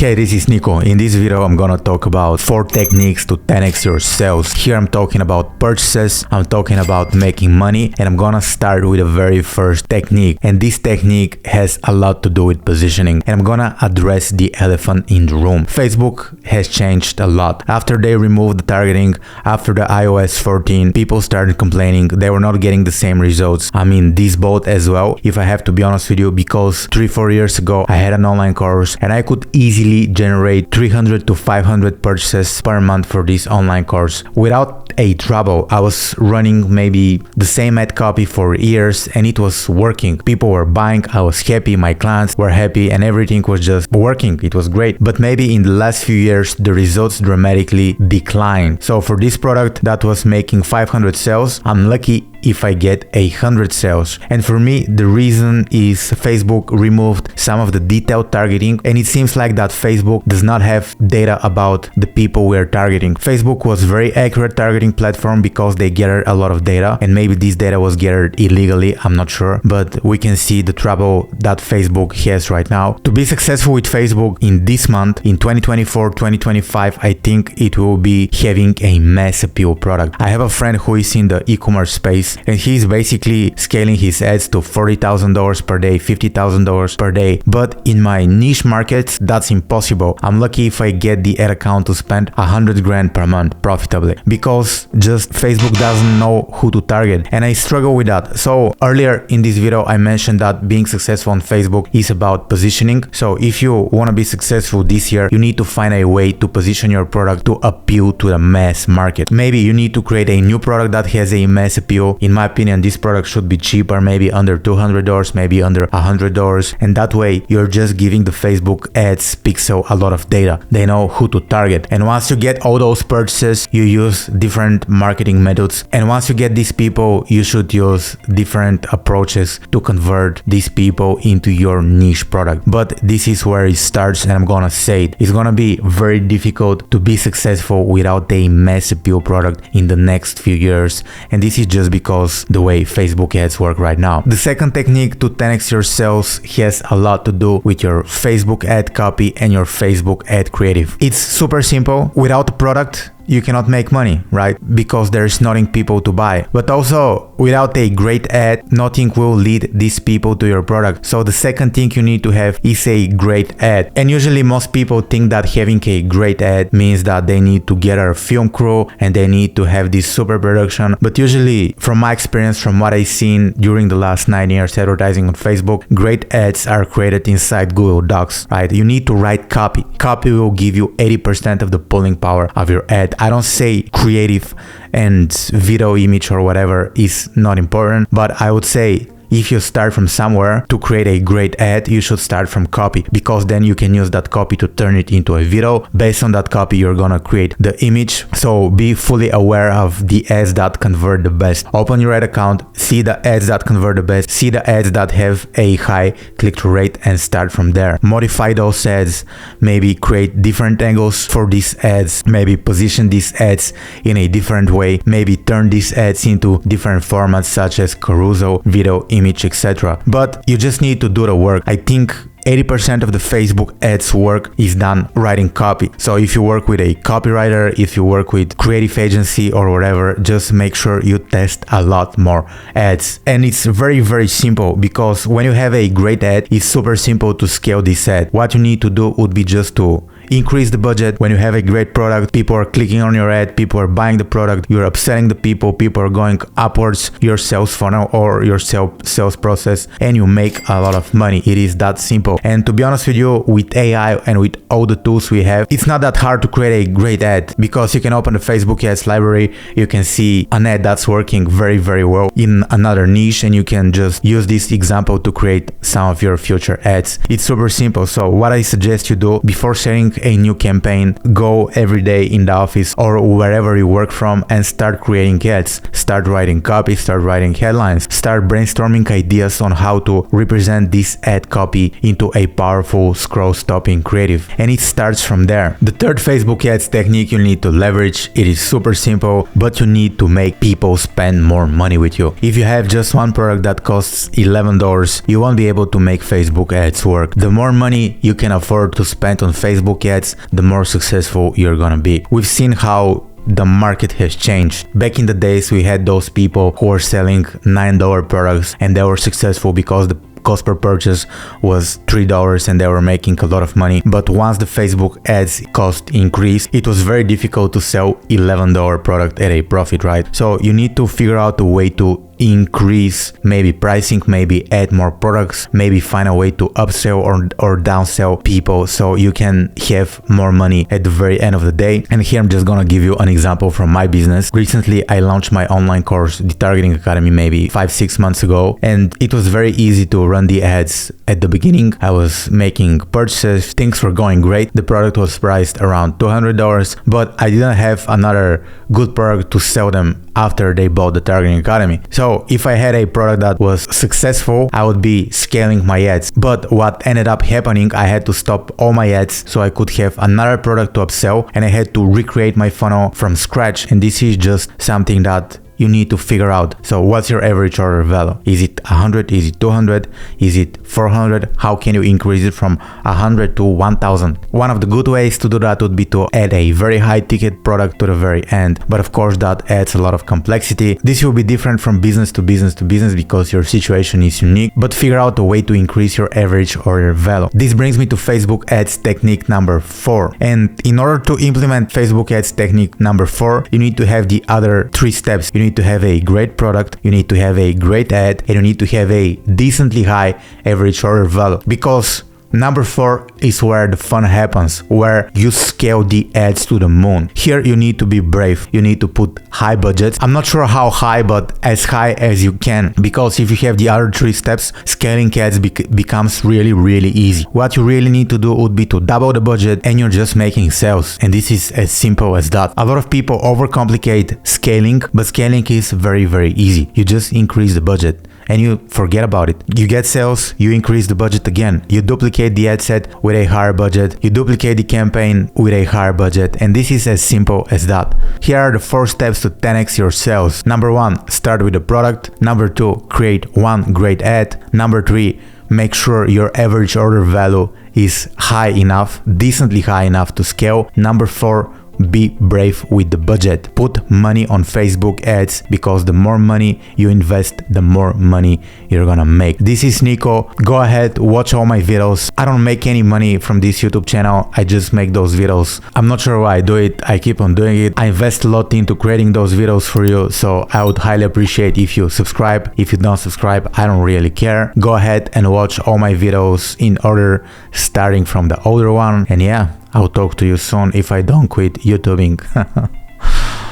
Hey, this is Niko. In this video, I'm gonna talk about 4 techniques to 10x your sales. Here I'm talking about purchases, I'm talking about making money, and I'm gonna start with the very first technique. And this technique has a lot to do with positioning. And I'm gonna address the elephant in the room. Facebook has changed a lot. After they removed the targeting, after the iOS 14, people started complaining they were not getting the same results. I mean, this boat as well, if I have to be honest with you, because 3-4 years ago, I had an online course and I could easily generate 300 to 500 purchases per month for this online course without a trouble. I was running maybe the same ad copy for years and it was working. People were buying, I was happy, my clients were happy, and everything was just working. It was great. But maybe in the last few years, the results dramatically declined. So for this product that was making 500 sales, I'm lucky if I get 100 sales. And for me, the reason is Facebook removed some of the detailed targeting, and it seems like that Facebook does not have data about the people we're targeting. Facebook was very accurate targeting platform because they gathered a lot of data, and maybe this data was gathered illegally, I'm not sure, but we can see the trouble that Facebook has right now. To be successful with Facebook in this month, in 2024, 2025, I think it will be having a mass appeal product. I have a friend who is in the e-commerce space, and he's basically scaling his ads to $40,000 per day, $50,000 per day. But in my niche markets, that's impossible. I'm lucky if I get the ad account to spend 100 grand per month profitably, because just Facebook doesn't know who to target, and I struggle with that. So earlier in this video, I mentioned that being successful on Facebook is about positioning. So if you want to be successful this year, you need to find a way to position your product to appeal to the mass market. Maybe you need to create a new product that has a mass appeal. In my opinion, this product should be cheaper, maybe under $200, maybe under $100, and that way you're just giving the Facebook ads pixel a lot of data. They know who to target, and once you get all those purchases, you use different marketing methods, and once you get these people, you should use different approaches to convert these people into your niche product. But this is where it starts, and I'm gonna say it's gonna be very difficult to be successful without a mass appeal product in the next few years, and this is just because the way Facebook ads work right now. The second technique to 10x your sales has a lot to do with your Facebook ad copy and your Facebook ad creative. It's super simple. Without a product, you cannot make money, right? Because there's nothing people to buy. But also, without a great ad, nothing will lead these people to your product. So the second thing you need to have is a great ad. And usually most people think that having a great ad means that they need to get a film crew and they need to have this super production. But usually, from my experience, from what I've seen during the last 9 years advertising on Facebook, great ads are created inside Google Docs, right? You need to write copy. Copy will give you 80% of the pulling power of your ad. I don't say creative and video image or whatever is not important, but I would say if you start from somewhere to create a great ad, you should start from copy, because then you can use that copy to turn it into a video. Based on that copy, you're gonna create the image. So be fully aware of the ads that convert the best. Open your ad account, see the ads that convert the best, see the ads that have a high click-through rate, and start from there. Modify those ads, maybe create different angles for these ads, maybe position these ads in a different way, maybe turn these ads into different formats such as carousel, video, image, etc. But you just need to do the work. I think 80% of the Facebook ads work is done writing copy. So if you work with a copywriter, if you work with creative agency or whatever, just make sure you test a lot more ads. And it's very, very simple, because when you have a great ad, it's super simple to scale this ad. What you need to do would be just to increase the budget. When you have a great product, people are clicking on your ad, people are buying the product, you're upselling the people are going upwards your sales funnel or your sales process, and you make a lot of money. It is that simple. And to be honest with you, with AI and with all the tools we have, it's not that hard to create a great ad, because you can open the Facebook ads library, you can see an ad that's working very, very well in another niche, and you can just use this example to create some of your future ads. It's super simple. So what I suggest you do before sharing a new campaign, go every day in the office or wherever you work from and start creating ads, start writing copy, start writing headlines, start brainstorming ideas on how to represent this ad copy into a powerful scroll-stopping creative. And it starts from there. The third Facebook ads technique you need to leverage, it is super simple, but you need to make people spend more money with you. If you have just one product that costs $11, you won't be able to make Facebook ads work. The more money you can afford to spend on Facebook ads, the more successful you're gonna be. We've seen how the market has changed. Back in the days, we had those people who were selling $9 products and they were successful because the cost per purchase was $3 and they were making a lot of money. But once the Facebook ads cost increased, it was very difficult to sell $11 product at a profit, right? So you need to figure out a way to increase maybe pricing, maybe add more products, maybe find a way to upsell or downsell people so you can have more money at the very end of the day. And here I'm just gonna give you an example from my business. Recently I launched my online course, the Targeting Academy, maybe 5-6 months ago, and it was very easy to run the ads at the beginning. I was making purchases, things were going great. The product was priced around $200, but I didn't have another good product to sell them after they bought the Targeting Academy. So if I had a product that was successful, I would be scaling my ads. But what ended up happening, I had to stop all my ads so I could have another product to upsell, and I had to recreate my funnel from scratch. And this is just something that you need to figure out. So what's your average order value? Is it 100? Is it 200? Is it 400? How can you increase it from 100 to 1000? One of the good ways to do that would be to add a very high ticket product to the very end. But of course that adds a lot of complexity. This will be different from business to business to business because your situation is unique, but figure out a way to increase your average order value. This brings me to Facebook ads technique number 4. And in order to implement Facebook ads technique number 4, you need to have the other 3 steps. You need to have a great product, you need to have a great ad, and you need to have a decently high average order value, because number 4 is where the fun happens, where you scale the ads to the moon. Here you need to be brave. You need to put high budgets. I'm not sure how high, but as high as you can, because if you have the other 3 steps, scaling ads becomes really easy. What you really need to do would be to double the budget and you're just making sales. And this is as simple as that. A lot of people overcomplicate scaling, but scaling is very easy. You just increase the budget and you forget about it. You get sales, you increase the budget again. You duplicate the ad set with a higher budget. You duplicate the campaign with a higher budget. And this is as simple as that. Here are the 4 steps to 10x your sales. Number 1, start with the product. Number 2, create one great ad. Number 3, make sure your average order value is high enough, decently high enough to scale. Number 4, be brave with the budget. Put money on Facebook ads, because the more money you invest, the more money you're gonna make. This is Niko. Go ahead, watch all my videos. I don't make any money from this YouTube channel. I just make those videos. I'm not sure why I do it. I keep on doing it. I invest a lot into creating those videos for you, so I would highly appreciate if you subscribe. If you don't subscribe, I don't really care. Go ahead and watch all my videos in order, starting from the older one. And yeah, I'll talk to you soon if I don't quit YouTubing.